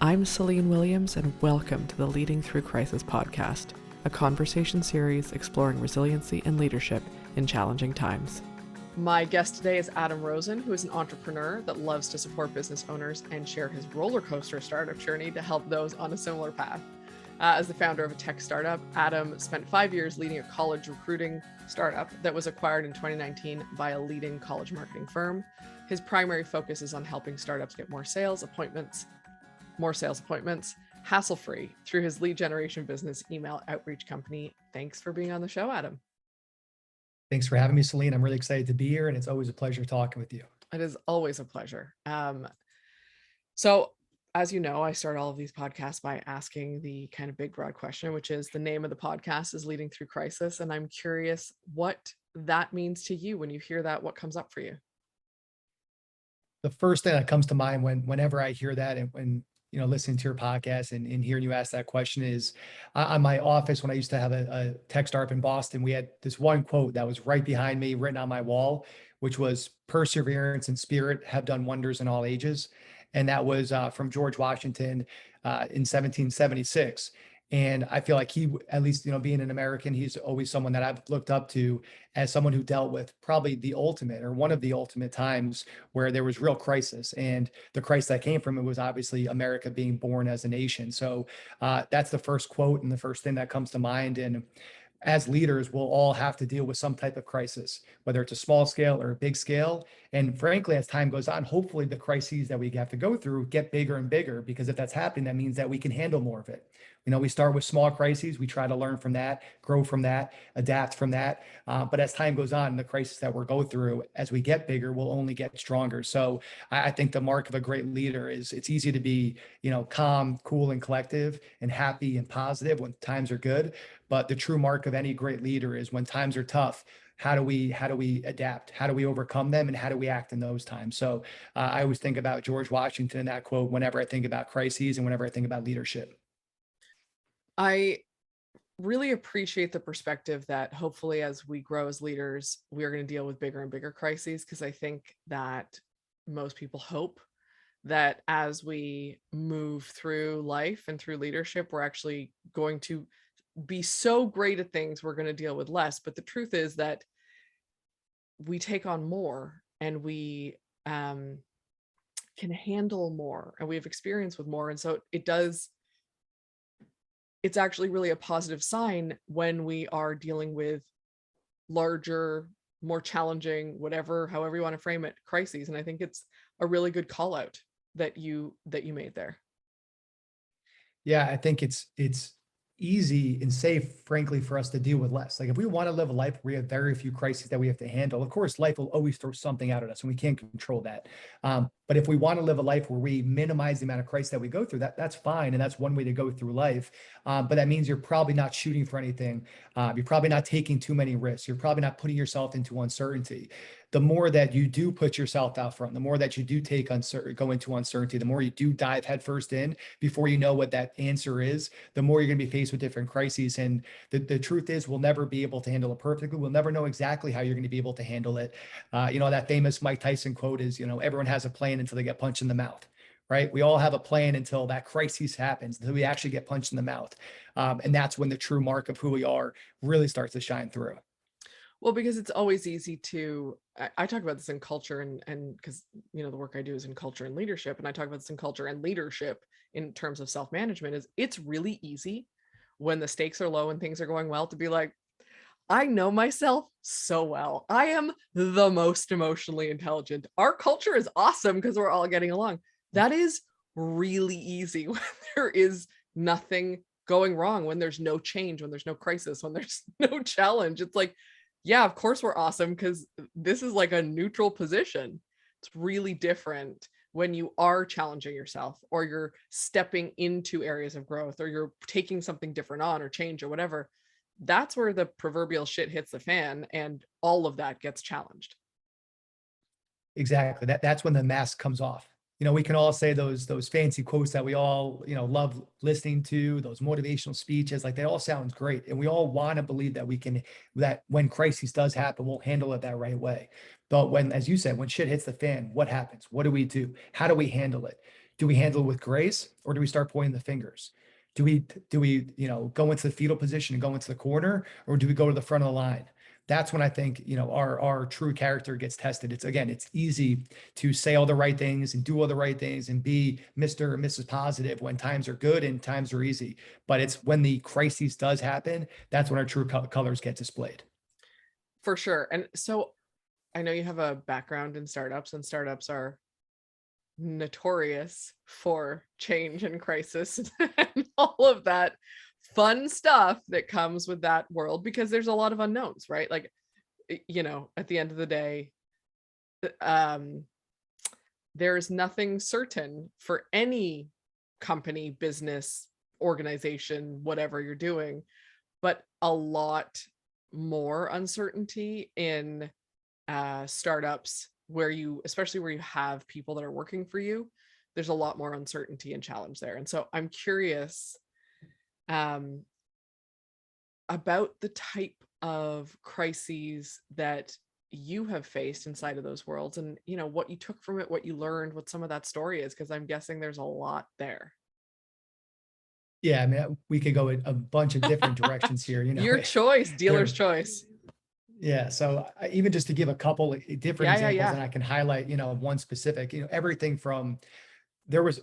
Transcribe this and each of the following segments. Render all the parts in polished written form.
I'm Celine Williams, and welcome to the Leading Through Crisis podcast, a conversation series exploring resiliency and leadership in challenging times. My guest today is Adam Rosen, who is an entrepreneur that loves to support business owners and share his roller coaster startup journey to help those on a similar path. As the founder of a tech startup, Adam spent 5 years leading a college recruiting startup that was acquired in 2019 by a leading college marketing firm. His primary focus is on helping startups get more sales appointments, hassle-free through his lead generation business email outreach company. Thanks for being on the show, Adam. Thanks for having me, Celine. I'm really excited to be here, and it's always a pleasure talking with you. It is always a pleasure. So as you know, I start all of these podcasts by asking the kind of big, broad question, which is the name of the podcast is Leading Through Crisis. And I'm curious what that means to you. When you hear that, what comes up for you? The first thing that comes to mind whenever I hear that and when listening to your podcast and hearing you ask that question is on my office when I used to have a tech startup in Boston, we had this one quote that was right behind me written on my wall, which was perseverance and spirit have done wonders in all ages. And that was from George Washington in 1776. And I feel like he, at least, being an American, he's always someone that I've looked up to as someone who dealt with probably the ultimate or one of the ultimate times where there was real crisis. And the crisis that came from it was obviously America being born as a nation. So that's the first quote and the first thing that comes to mind. And as leaders, we'll all have to deal with some type of crisis, whether it's a small scale or a big scale. And frankly, as time goes on, hopefully the crises that we have to go through get bigger and bigger, because if that's happening, that means that we can handle more of it. We start with small crises. We try to learn from that, grow from that, adapt from that. But as time goes on, the crisis that we're going through, as we get bigger, we'll only get stronger. So I think the mark of a great leader is it's easy to be, calm, cool, and collective and happy and positive when times are good. But the true mark of any great leader is when times are tough, how do we adapt? How do we overcome them? And how do we act in those times? So I always think about George Washington and that quote whenever I think about crises and whenever I think about leadership. I really appreciate the perspective that hopefully as we grow as leaders, we are going to deal with bigger and bigger crises, because I think that most people hope that as we move through life and through leadership, we're actually going to be so great at things we're going to deal with less. But the truth is that we take on more and we can handle more and we have experience with more. And so it's actually really a positive sign when we are dealing with larger, more challenging, however you want to frame it, crises. And I think it's a really good call out that you made there. Yeah, I think it's easy and safe, frankly, for us to deal with less. Like if we want to live a life where we have very few crises that we have to handle, of course, life will always throw something out at us and we can't control that. But if we want to live a life where we minimize the amount of crisis that we go through, that's fine. And that's one way to go through life. But that means you're probably not shooting for anything. You're probably not taking too many risks. You're probably not putting yourself into uncertainty. The more that you do put yourself out front, the more that you do go into uncertainty, the more you do dive headfirst in before you know what that answer is, the more you're going to be faced with different crises. And the truth is we'll never be able to handle it perfectly. We'll never know exactly how you're going to be able to handle it. That famous Mike Tyson quote is, everyone has a plan until they get punched in the mouth. Right? We all have a plan until that crisis happens, until we actually get punched in the mouth. And that's when the true mark of who we are really starts to shine through. Well, because it's always easy to, I talk about this in culture and because, the work I do is in culture and leadership. And I talk about this in culture and leadership in terms of self-management is it's really easy when the stakes are low and things are going well to be like, I know myself so well. I am the most emotionally intelligent. Our culture is awesome because we're all getting along. That is really easy when there is nothing going wrong, when there's no change, when there's no crisis, when there's no challenge. It's like, yeah, of course we're awesome because this is like a neutral position. It's really different when you are challenging yourself or you're stepping into areas of growth or you're taking something different on or change or whatever. That's where the proverbial shit hits the fan and all of that gets challenged. Exactly. That's when the mask comes off. We can all say those fancy quotes that we all, love listening to, those motivational speeches, like they all sound great. And we all want to believe that when crisis does happen, we'll handle it that right way. But when, as you said, when shit hits the fan, what happens? What do we do? How do we handle it? Do we handle it with grace, or do we start pointing the fingers? Do we go into the fetal position and go into the corner, or do we go to the front of the line? That's when I think, our true character gets tested. It's easy to say all the right things and do all the right things and be Mr. or Mrs. Positive when times are good and times are easy. But it's when the crisis does happen, that's when our true colors get displayed. For sure. And so I know you have a background in startups, and startups are notorious for change and crisis and all of that fun stuff that comes with that world, because there's a lot of unknowns, right? Like, at the end of the day, um, there is nothing certain for any company, business, organization, whatever you're doing, but a lot more uncertainty in startups, especially where you have people that are working for you. There's a lot more uncertainty and challenge there. And so I'm curious um, about the type of crises that you have faced inside of those worlds, and what you took from it, what you learned, what some of that story is, because I'm guessing there's a lot there. Yeah, I mean, we could go in a bunch of different directions here. Your choice, dealer's there, choice. yeah. So even just to give a couple of different examples, Yeah. and I can highlight, one specific, everything from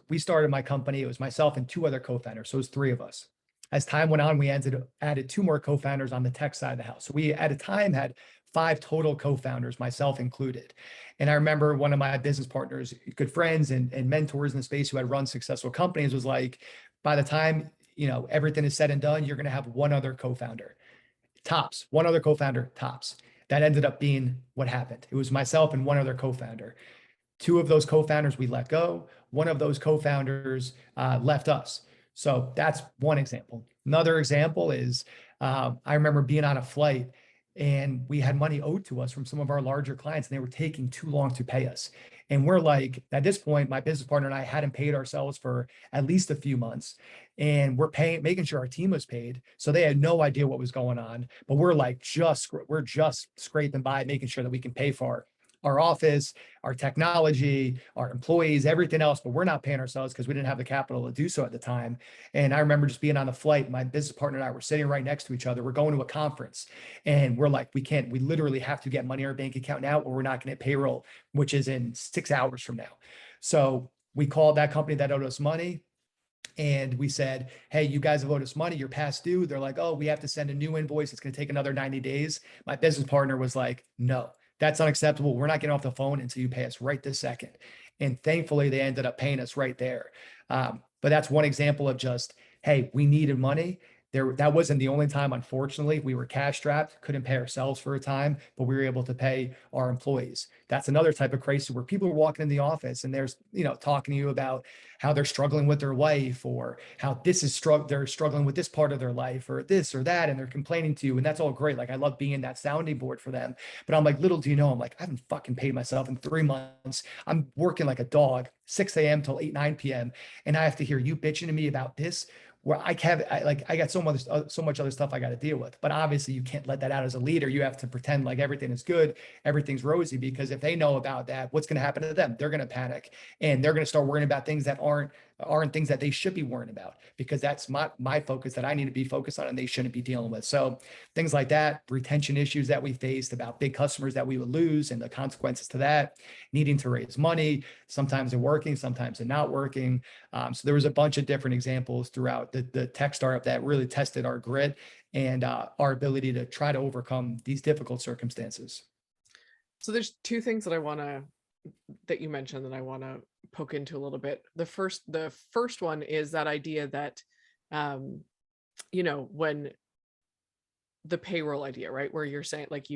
we started my company. It was myself and two other co-founders. So it was three of us. As time went on, we added two more co-founders on the tech side of the house. So we at a time had five total co-founders, myself included. And I remember one of my business partners, good friends and mentors in the space who had run successful companies, was like, by the time, everything is said and done, you're going to have one other co-founder, tops, one other co-founder, tops. That ended up being what happened. It was myself and one other co-founder. Two of those co-founders we let go. One of those co-founders left us. So that's one example. Another example is I remember being on a flight and we had money owed to us from some of our larger clients, and they were taking too long to pay us. And we're like, at this point, my business partner and I hadn't paid ourselves for at least a few months. And we're making sure our team was paid. So they had no idea what was going on. But we're like, we're just scraping by, making sure that we can pay for our office, our technology, our employees, everything else, but we're not paying ourselves because we didn't have the capital to do so at the time. And I remember just being on the flight, my business partner and I were sitting right next to each other. We're going to a conference and we're like, we literally have to get money in our bank account now, or we're not going to payroll, which is in 6 hours from now. So we called that company that owed us money. And we said, hey, you guys have owed us money. You're past due. They're like, oh, we have to send a new invoice. It's going to take another 90 days. My business partner was like, no, that's unacceptable. We're not getting off the phone until you pay us right this second. And thankfully, they ended up paying us right there. But that's one example of just, hey, we needed money. That wasn't the only time, unfortunately. We were cash strapped, couldn't pay ourselves for a time, but we were able to pay our employees. That's another type of crisis where people are walking in the office and there's, talking to you about how they're struggling with their life, or how they're struggling with this part of their life, or this or that, and they're complaining to you. And that's all great. Like, I love being that sounding board for them. But I'm like, little do you know, I'm like, I haven't fucking paid myself in 3 months. I'm working like a dog, 6 a.m. till 9 p.m. And I have to hear you bitching to me about this, where I got so much other stuff I got to deal with. But obviously you can't let that out as a leader. You have to pretend like everything is good, everything's rosy, because if they know about that, what's going to happen to them? They're going to panic and they're going to start worrying about things that aren't things that they should be worrying about, because that's my focus that I need to be focused on and they shouldn't be dealing with. So things like that, retention issues that we faced, about big customers that we would lose and the consequences to that, needing to raise money. Sometimes they're working, sometimes they're not working. So there was a bunch of different examples throughout the tech startup that really tested our grit and our ability to try to overcome these difficult circumstances. So there's two things that you mentioned that I want to poke into a little bit. The first one is that idea that, when the payroll idea, right? Where you're saying like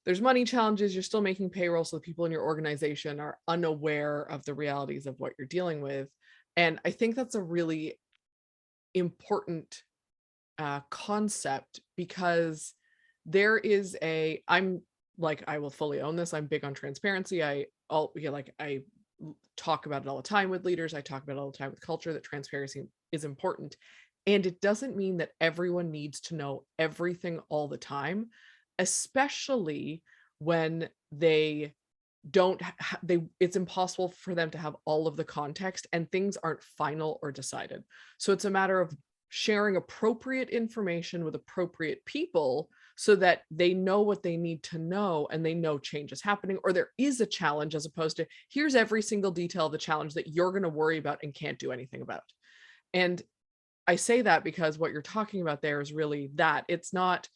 there's money challenges, you're still making payroll. So the people in your organization are unaware of the realities of what you're dealing with. And I think that's a really important concept, because I'm like, I will fully own this. I'm big on transparency. I talk about it all the time with leaders. I talk about it all the time with culture, that transparency is important. And it doesn't mean that everyone needs to know everything all the time, especially when they don't they it's impossible for them to have all of the context, and things aren't final or decided. So it's a matter of sharing appropriate information with appropriate people so that they know what they need to know and they know change is happening or there is a challenge, as opposed to here's every single detail of the challenge that you're going to worry about and can't do anything about. And I say that because what you're talking about there is really that it's not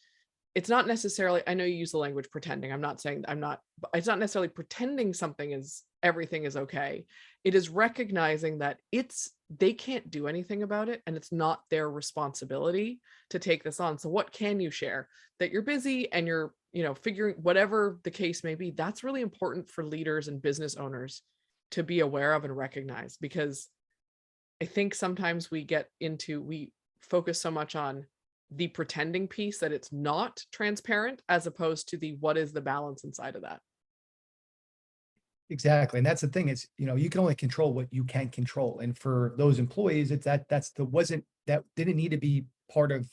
necessarily, I know you use the language pretending. I'm not saying I'm not, it's not necessarily pretending something is everything is okay. It is recognizing that they can't do anything about it and it's not their responsibility to take this on. So what can you share? That you're busy and you're, figuring whatever the case may be. That's really important for leaders and business owners to be aware of and recognize, because I think sometimes we focus so much on the pretending piece that it's not transparent, as opposed to the what is the balance inside of that. Exactly. And that's the thing is, you can only control what you can control. And for those employees, it's that didn't need to be part of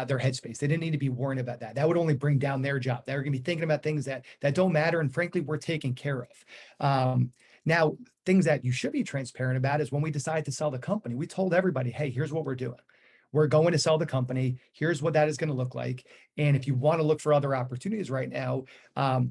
their headspace. They didn't need to be worrying about that. That would only bring down their job. They're going to be thinking about things that don't matter. And frankly, we're taken care of. Now, things that you should be transparent about is when we decide to sell the company, we told everybody, hey, here's what we're doing. We're going to sell the company. Here's what that is going to look like. And if you want to look for other opportunities right now,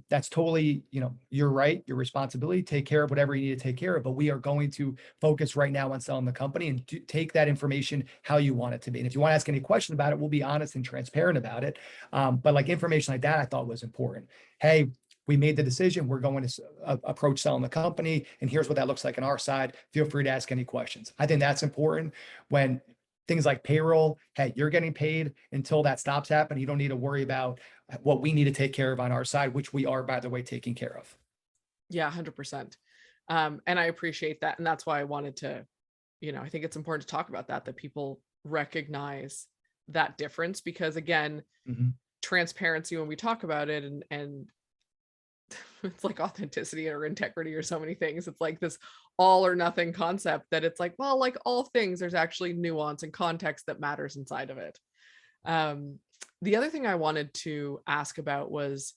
that's totally, you're right, your responsibility, take care of whatever you need to take care of. But we are going to focus right now on selling the company and take that information how you want it to be. And if you want to ask any questions about it, we'll be honest and transparent about it. But like information like that, I thought was important. Hey, we made the decision. We're going to approach selling the company. And here's what that looks like on our side. Feel free to ask any questions. I think that's important when things like payroll, hey, you're getting paid until that stops happening. You don't need to worry about what we need to take care of on our side, which we are, by the way, taking care of. Yeah, 100%. And I appreciate that. And that's why I wanted to, I think it's important to talk about that people recognize that difference, because again, transparency, when we talk about it, and it's like authenticity or integrity or so many things. It's like this all or nothing concept that it's like, well, like all things, there's actually nuance and context that matters inside of it. The other thing I wanted to ask about was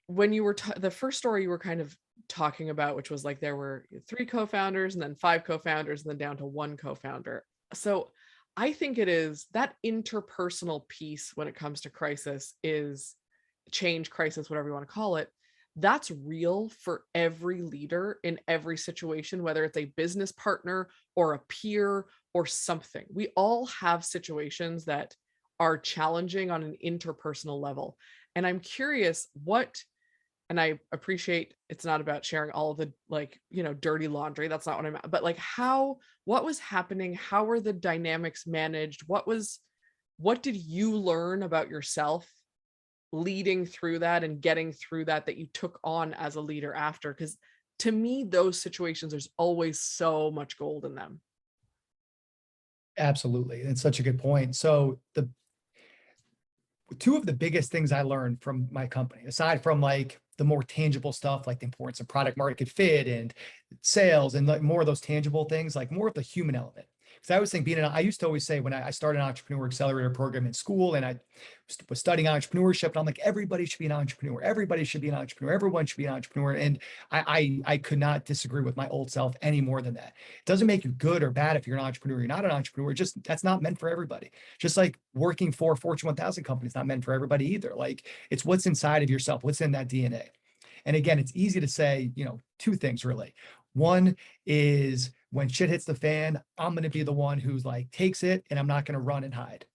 when you were the first story you were kind of talking about, which was like there were 3 co-founders and then 5 co-founders and then down to 1 co-founder. So I think it is that interpersonal piece when it comes to crisis is change, crisis, whatever you want to call it. That's real for every leader in every situation, whether it's a business partner or a peer or something. We all have situations that are challenging on an interpersonal level. And I'm curious and I appreciate it's not about sharing all of the dirty laundry. That's not what I'm, but like what was happening? How were the dynamics managed? What did you learn about yourself leading through that and getting through that you took on as a leader after? Because to me, those situations, there's always so much gold in them. Absolutely. It's such a good point. So the 2 of the biggest things I learned from my company, aside from like the more tangible stuff, like the importance of product market fit and sales and like more of those tangible things, like more of the human element. Because I was thinking, I used to always say when I started an entrepreneur accelerator program in school and I was studying entrepreneurship, and I'm like, everybody should be an entrepreneur. Everybody should be an entrepreneur. Everyone should be an entrepreneur. And I could not disagree with my old self any more than that. It doesn't make you good or bad if you're an entrepreneur. You're not an entrepreneur. Just that's not meant for everybody. Just like working for a Fortune 1000 company is not meant for everybody either. Like it's what's inside of yourself, what's in that DNA. And again, it's easy to say, 2 things really. One is when shit hits the fan, I'm going to be the one who's like takes it and I'm not going to run and hide.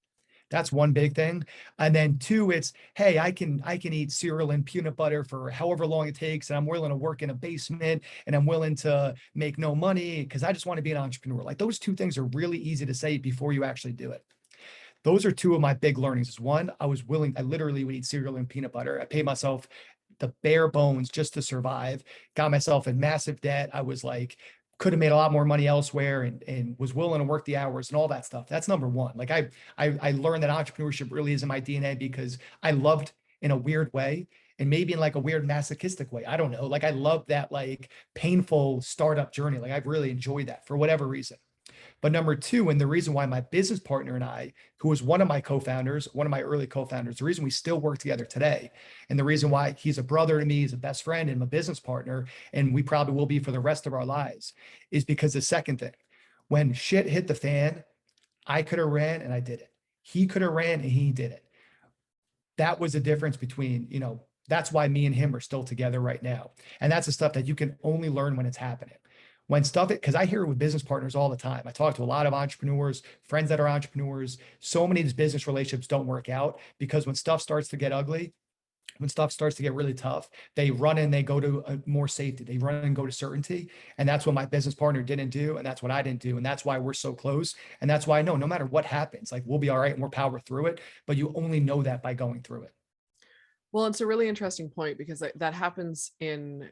That's one big thing. And then 2, it's, hey, I can eat cereal and peanut butter for however long it takes. And I'm willing to work in a basement and I'm willing to make no money because I just want to be an entrepreneur. Like those 2 things are really easy to say before you actually do it. Those are 2 of my big learnings. Is one, I literally would eat cereal and peanut butter. I paid myself the bare bones just to survive, got myself in massive debt. I was like, could have made a lot more money elsewhere and was willing to work the hours and all that stuff. That's number one. Like I learned that entrepreneurship really is in my DNA because I loved in a weird way and maybe in like a weird masochistic way. I don't know. Like I love that like painful startup journey. Like I've really enjoyed that for whatever reason. But number two, and the reason why my business partner and I, who was one of my co-founders, one of my early co-founders, the reason we still work together today, and the reason why he's a brother to me, he's a best friend and my business partner, and we probably will be for the rest of our lives, is because the second thing, when shit hit the fan, I could have ran and I did it. He could have ran and he did it. That was the difference between, that's why me and him are still together right now. And that's the stuff that you can only learn when it's happening. When stuff, because I hear it with business partners all the time. I talk to a lot of entrepreneurs, friends that are entrepreneurs. So many of these business relationships don't work out because when stuff starts to get ugly, when stuff starts to get really tough, they run and they go to more safety. They run and go to certainty. And that's what my business partner didn't do. And that's what I didn't do. And that's why we're so close. And that's why I know no matter what happens, like we'll be all right and we'll power through it. But you only know that by going through it. Well, it's a really interesting point because that happens in,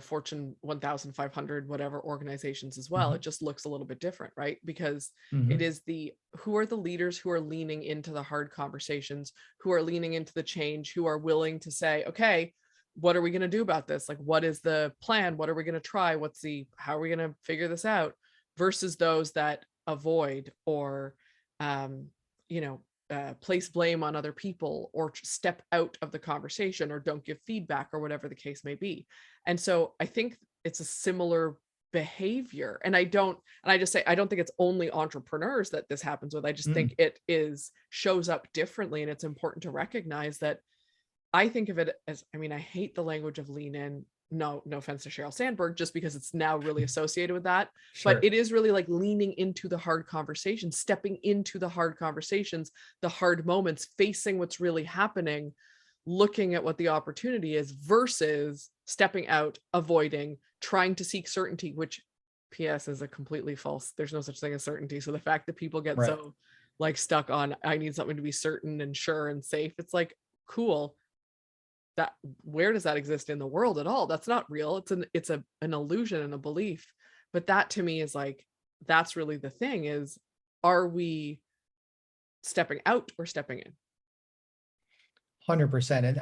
Fortune 1,500, whatever organizations as well. It just looks a little bit different, right? Because it is who are the leaders who are leaning into the hard conversations, who are leaning into the change, who are willing to say, okay, what are we going to do about this? Like, what is the plan? What are we going to try? How are we going to figure this out? Versus those that avoid or, place blame on other people or step out of the conversation or don't give feedback or whatever the case may be. And so I think it's a similar behavior. And I just say, I don't think it's only entrepreneurs that this happens with. I just think it shows up differently. And it's important to recognize that. I think of it as, I hate the language of lean in. No offense to Sheryl Sandberg, just because it's now really associated with that. Sure. But it is really like leaning into the hard conversations, stepping into the hard conversations, the hard moments, facing what's really happening, looking at what the opportunity is versus stepping out, avoiding, trying to seek certainty, which PS is a completely false. There's no such thing as certainty. So the fact that people get so like stuck on, I need something to be certain and sure and safe. It's cool. That where does that exist in the world at all? That's not real. It's an illusion and a belief. But that to me is that's really the thing is, are we stepping out or stepping in? 100%. And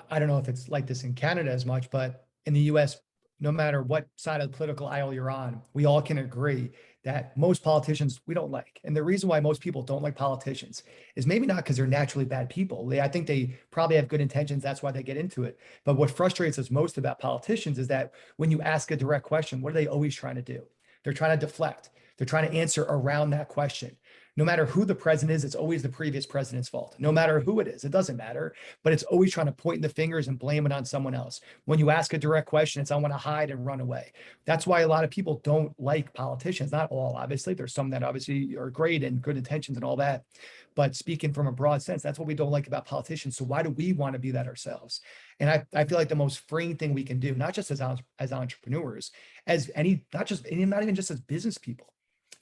I don't know if it's like this in Canada as much, but in the US, no matter what side of the political aisle you're on, we all can agree that most politicians we don't like. And the reason why most people don't like politicians is maybe not because they're naturally bad people. I think they probably have good intentions. That's why they get into it. But what frustrates us most about politicians is that when you ask a direct question, what are they always trying to do? They're trying to deflect. They're trying to answer around that question. No matter who the president is, it's always the previous president's fault. No matter who it is, it doesn't matter, but it's always trying to point the fingers and blame it on someone else. When you ask a direct question, it's I want to hide and run away. That's why a lot of people don't like politicians. Not all, obviously. There's some that obviously are great and good intentions and all that. But speaking from a broad sense, that's what we don't like about politicians. So why do we want to be that ourselves? And I feel like the most freeing thing we can do, not just as entrepreneurs, not even just as business people,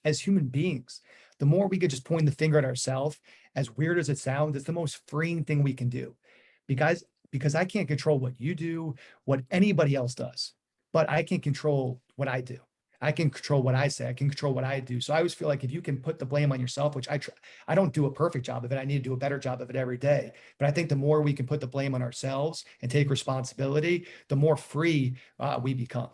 as human beings, the more we could just point the finger at ourselves, as weird as it sounds, it's the most freeing thing we can do. Because I can't control what you do, what anybody else does, but I can control what I do. I can control what I say. I can control what I do. So I always feel like if you can put the blame on yourself, which I don't do a perfect job of it. I need to do a better job of it every day. But I think the more we can put the blame on ourselves and take responsibility, the more free we become.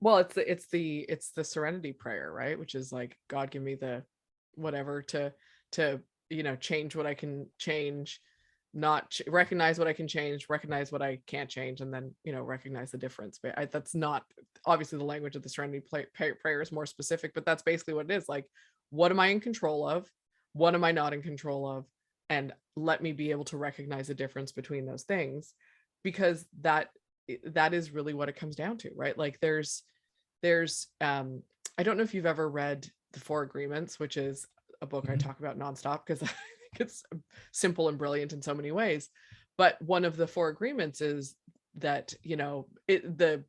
Well, it's the Serenity Prayer, right? Which is like, God, give me the whatever to change what I can change, not recognize what I can change, recognize what I can't change, and then recognize the difference. But that's not obviously the language of the Serenity Prayer is more specific, but that's basically what it is. Like, what am I in control of? What am I not in control of? And let me be able to recognize the difference between those things, because that is really what it comes down to, right? Like there's I don't know if you've ever read The Four Agreements, which is a book I talk about nonstop because I think it's simple and brilliant in so many ways. But one of the four agreements is that, the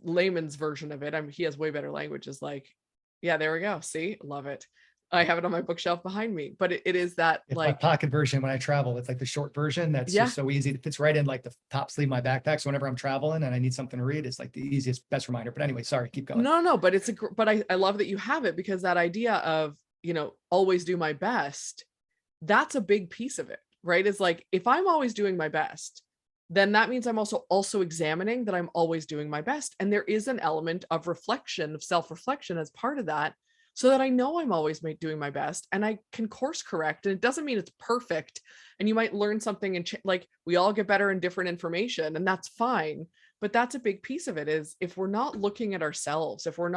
layman's version of it, he has way better language, is like, yeah, there we go. See, love it. I have it on my bookshelf behind me, but it is that it's like my pocket version when I travel. It's like the short version that's just so easy. It fits right in like the top sleeve of my backpack. So whenever I'm traveling and I need something to read, it's like the easiest, best reminder. But anyway, sorry, keep going. No, but I love that you have it, because that idea of, always do my best, that's a big piece of it, right? Is like, if I'm always doing my best, then that means I'm also examining that I'm always doing my best. And there is an element of reflection, of self-reflection as part of that, so that I know I'm always doing my best and I can course correct. And it doesn't mean it's perfect. And you might learn something and like we all get better in different information, and that's fine. But that's a big piece of it, is if we're not looking at ourselves, if we're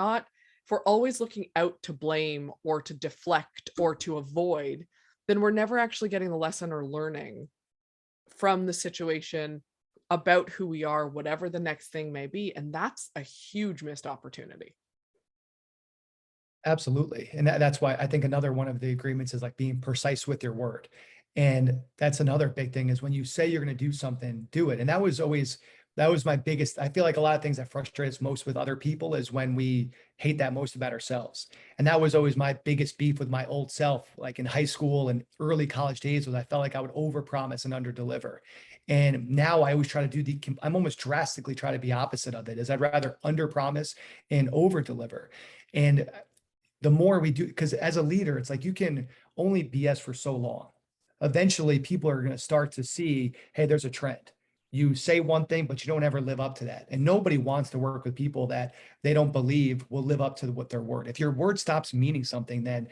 always looking out to blame or to deflect or to avoid, then we're never actually getting the lesson or learning from the situation about who we are, whatever the next thing may be. And that's a huge missed opportunity. Absolutely. And that's why I think another one of the agreements is like being precise with your word. And that's another big thing is when you say you're going to do something, do it. And that was my biggest, I feel like a lot of things that frustrate us most with other people is when we hate that most about ourselves. And that was always my biggest beef with my old self, like in high school and early college days, was I felt like I would overpromise and underdeliver. And now I always try to I'm almost drastically try to be opposite of it, is I'd rather underpromise and overdeliver. And the more we do, because as a leader, it's like you can only BS for so long. Eventually, people are going to start to see, hey, there's a trend. You say one thing, but you don't ever live up to that. And nobody wants to work with people that they don't believe will live up to what their word. If your word stops meaning something, then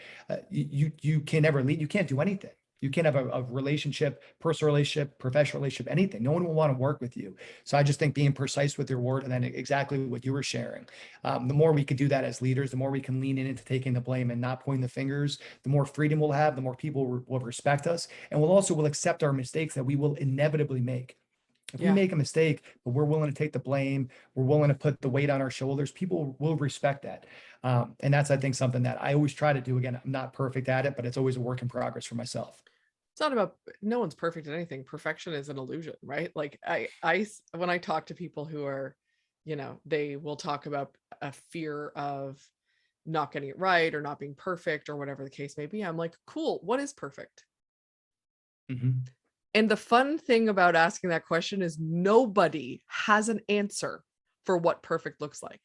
you can never lead. You can't do anything. You can't have a relationship, personal relationship, professional relationship, anything. No one will want to work with you. So I just think being precise with your word, and then exactly what you were sharing, the more we could do that as leaders, the more we can lean in into taking the blame and not pointing the fingers, the more freedom we'll have, the more people will respect us. And will accept our mistakes that we will inevitably make. If we Yeah. make a mistake, but we're willing to take the blame, we're willing to put the weight on our shoulders, people will respect that. And that's, I think, something that I always try to do. Again, I'm not perfect at it, but it's always a work in progress for myself. It's not about, no one's perfect at anything. Perfection is an illusion, right? Like when I talk to people who are, they will talk about a fear of not getting it right or not being perfect or whatever the case may be. I'm like, cool, what is perfect? Mhm. And the fun thing about asking that question is nobody has an answer for what perfect looks like,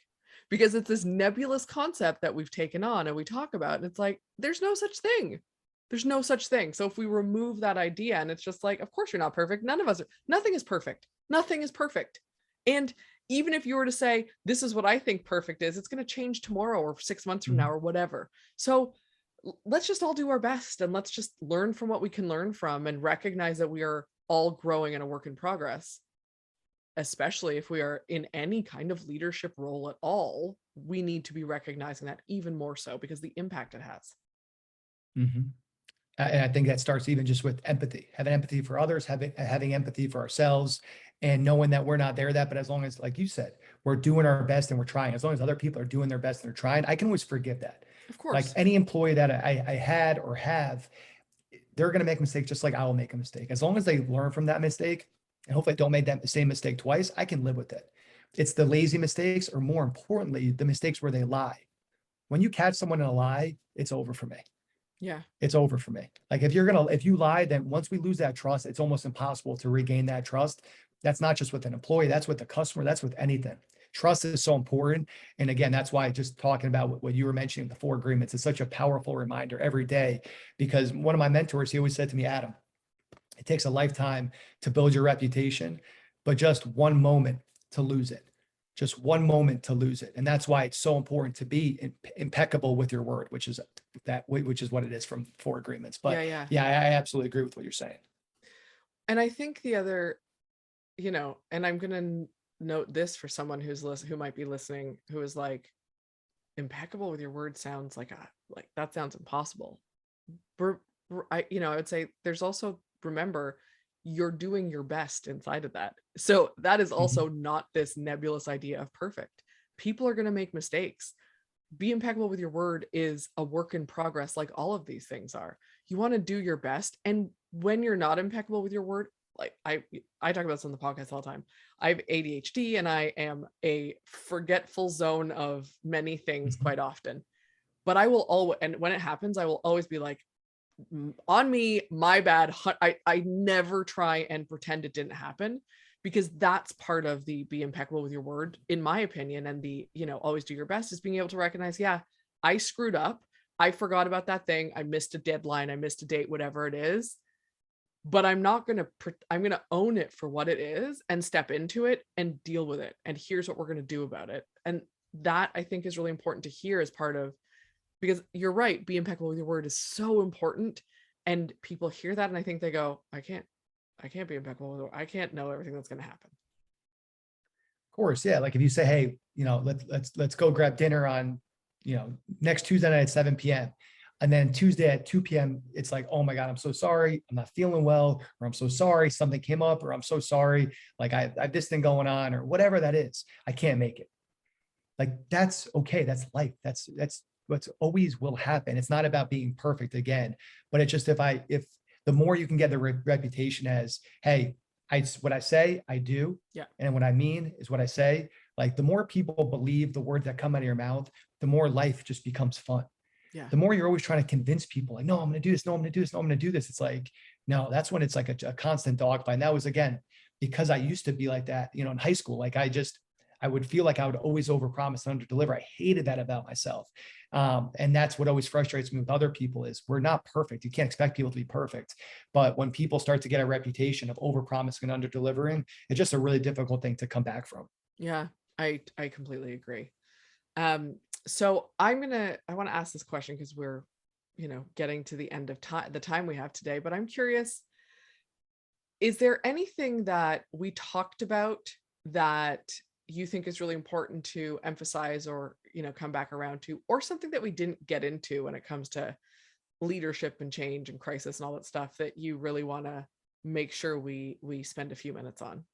because it's this nebulous concept that we've taken on and we talk about. And it's like, there's no such thing. There's no such thing. So if we remove that idea, and it's just like, of course you're not perfect. None of us are, nothing is perfect. Nothing is perfect. And even if you were to say, this is what I think perfect is, it's going to change tomorrow or 6 months from now Mhm. or whatever. So let's just all do our best, and let's just learn from what we can learn from, and recognize that we are all growing in a work in progress. Especially if we are in any kind of leadership role at all, we need to be recognizing that even more so, because the impact it has. Mhm. And I think that starts even just with empathy, having empathy for others, having empathy for ourselves, and knowing that we're not there that, but as long as, like you said, we're doing our best and we're trying, as long as other people are doing their best and they're trying, I can always forgive that. Of Like course. any employee that I had or have, they're going to make mistakes just like I will make a mistake. As long as they learn from that mistake and hopefully don't make that same mistake twice, I can live with it. It's the lazy mistakes, or more importantly, the mistakes where they lie. When you catch someone in a lie, it's over for me. Yeah. It's over for me. Like if you lie, then once we lose that trust, it's almost impossible to regain that trust. That's not just with an employee, that's with the customer, that's with anything. Trust is so important. And again, that's why just talking about what you were mentioning, the 4 agreements, is such a powerful reminder every day. Because one of my mentors, he always said to me, Adam, it takes a lifetime to build your reputation, but just one moment to lose it. Just one moment to lose it. And that's why it's so important to be impeccable with your word, which is what it is from 4 agreements. Yeah. But Yeah. yeah, I absolutely agree with what you're saying. And I think the other, and I'm going to note this for someone who might be listening, who is like, impeccable with your word sounds like that sounds impossible. I would say there's also, remember, you're doing your best inside of that. So that is Mhm. also not this nebulous idea of perfect. People are going to make mistakes. Be impeccable with your word is a work in progress, like all of these things are. You want to do your best. And when you're not impeccable with your word, like I talk about this on the podcast all the time. I have ADHD and I am a forgetful zone of many things Mhm. quite often. But I will always, and when it happens, I will always be like, on me, my bad. I never try and pretend it didn't happen, because that's part of the be impeccable with your word, in my opinion. And the, always do your best, is being able to recognize, yeah, I screwed up. I forgot about that thing. I missed a deadline. I missed a date, whatever it is. But I'm going to own it for what it is and step into it and deal with it. And here's what we're going to do about it. And that, I think, is really important to hear as part of because you're right, be impeccable with your word is so important. And people hear that and I think they go, I can't be impeccable with, I can't know everything that's going to happen. Of course, yeah. Like if you say, hey, let's go grab dinner on, next Tuesday night at 7 p.m. And then Tuesday at 2 p.m., it's like, oh my God, I'm so sorry. I'm not feeling well, or I'm so sorry. Something came up, or I'm so sorry. Like I have this thing going on, or whatever that is. I can't make it. Like, that's okay. That's life. That's what's always will happen. It's not about being perfect again, but it's just, if the more you can get the reputation as, hey, what I say, I do. Yeah. And what I mean is what I say. Like, the more people believe the words that come out of your mouth, the more life just becomes fun. Yeah. The more you're always trying to convince people, like, no, I'm going to do this. No, I'm going to do this. No, I'm going to do this. It's like, no, that's when it's like a constant dogfight. And that was, again, because I used to be like that, in high school. Like, I would feel like I would always overpromise and underdeliver. I hated that about myself. And that's what always frustrates me with other people is we're not perfect. You can't expect people to be perfect. But when people start to get a reputation of overpromising and underdelivering, it's just a really difficult thing to come back from. Yeah, I completely agree. So I want to ask this question because we're, getting to the end of the time we have today, but I'm curious, is there anything that we talked about that you think is really important to emphasize or, come back around to, or something that we didn't get into when it comes to leadership and change and crisis and all that stuff that you really want to make sure we spend a few minutes on?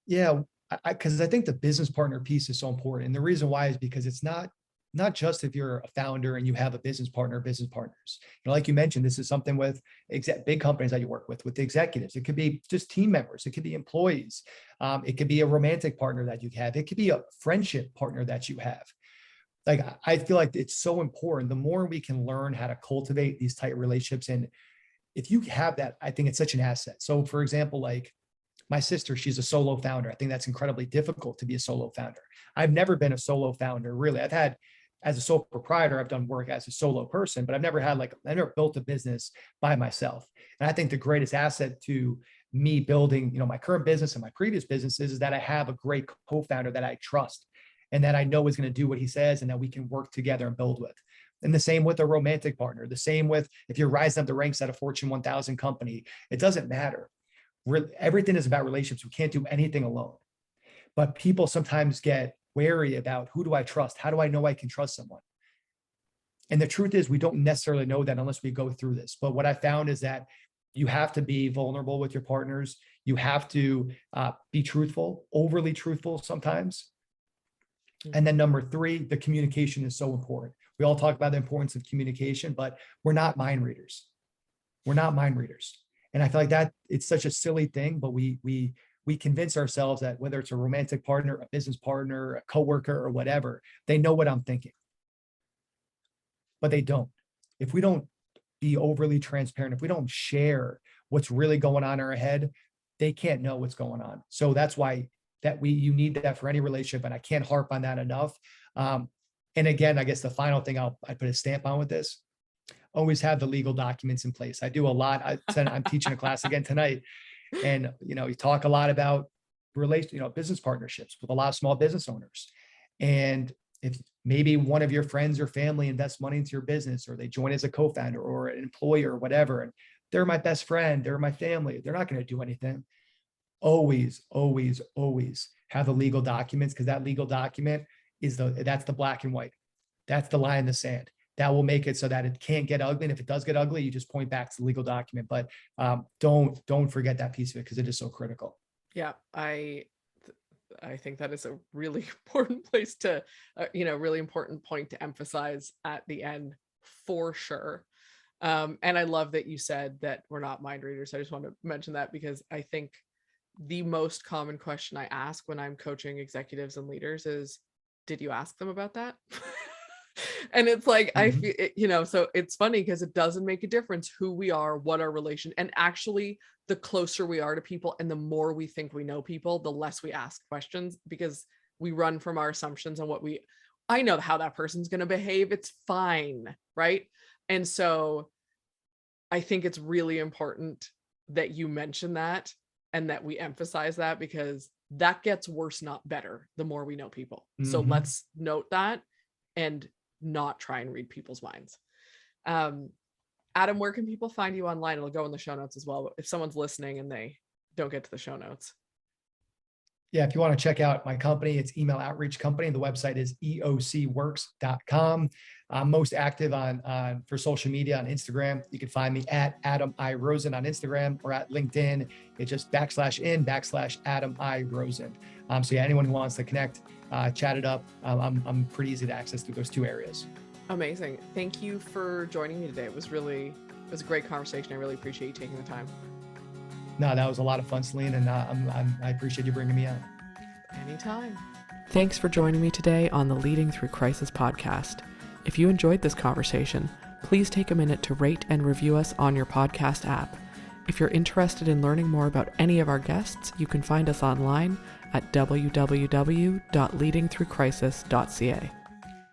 Yeah, because I think the business partner piece is so important. And the reason why is because it's not just if you're a founder and you have a business partner, business partners. Like you mentioned, this is something with big companies that you work with the executives. It could be just team members. It could be employees. It could be a romantic partner that you have. It could be a friendship partner that you have. Like, I feel like it's so important. The more we can learn how to cultivate these tight relationships, and if you have that, I think it's such an asset. So, for example, like my sister, she's a solo founder. I think that's incredibly difficult to be a solo founder. I've never been a solo founder, really. As a sole proprietor, I've done work as a solo person, but I never built a business by myself. And I think the greatest asset to me building, my current business and my previous businesses is that I have a great co-founder that I trust and that I know is going to do what he says and that we can work together and build with. And the same with a romantic partner, the same with if you're rising up the ranks at a Fortune 1000 company, it doesn't matter. Everything is about relationships. We can't do anything alone. But people sometimes get wary about, who do I trust? How do I know I can trust someone? And the truth is, we don't necessarily know that unless we go through this. But what I found is that you have to be vulnerable with your partners. You have to be truthful, overly truthful sometimes. And then number three, the communication is so important. We all talk about the importance of communication, but we're not mind readers. We're not mind readers. And I feel like that it's such a silly thing, but we convince ourselves that whether it's a romantic partner, a business partner, a coworker, or whatever, they know what I'm thinking. But they don't. If we don't be overly transparent, if we don't share what's really going on in our head, they can't know what's going on. So that's why you need that for any relationship. And I can't harp on that enough. And again, I guess the final thing I put a stamp on with this, always have the legal documents in place. I do a lot. I'm teaching a class again tonight. And, you talk a lot about business partnerships with a lot of small business owners. And if maybe one of your friends or family invests money into your business, or they join as a co-founder or an employer or whatever, and they're my best friend, they're my family, they're not going to do anything. Always, always, always have the legal documents, because that legal document that's the black and white. That's the line in the sand. That will make it so that it can't get ugly. And if it does get ugly, you just point back to the legal document. But don't forget that piece of it, because it is so critical. Yeah, I think that is a really important place to, really important point to emphasize at the end, for sure. And I love that you said that we're not mind readers. I just want to mention that because I think the most common question I ask when I'm coaching executives and leaders is, did you ask them about that? And it's like, I feel, so it's funny because it doesn't make a difference who we are, what our relation, and actually the closer we are to people and the more we think we know people, the less we ask questions, because we run from our assumptions on I know how that person's going to behave. It's fine. Right. And so I think it's really important that you mention that and that we emphasize that, because that gets worse, not better, the more we know people. So let's note that. and not try and read people's minds. Adam, where can people find you online? It'll go in the show notes as well, if someone's listening and they don't get to the show notes. Yeah, if you want to check out my company, it's Email Outreach Company. The website is eocworks.com. I'm most active on for social media on Instagram. You can find me at Adam I Rosen on Instagram, or at LinkedIn. It's just /Adam I Rosen. So yeah, anyone who wants to connect, chat it up. I'm pretty easy to access through those two areas. Amazing. Thank you for joining me today. It was a great conversation. I really appreciate you taking the time. No, that was a lot of fun, Celine, and I appreciate you bringing me on. Anytime. Thanks for joining me today on the Leading Through Crisis podcast. If you enjoyed this conversation, please take a minute to rate and review us on your podcast app. If you're interested in learning more about any of our guests, you can find us online at www.leadingthroughcrisis.ca.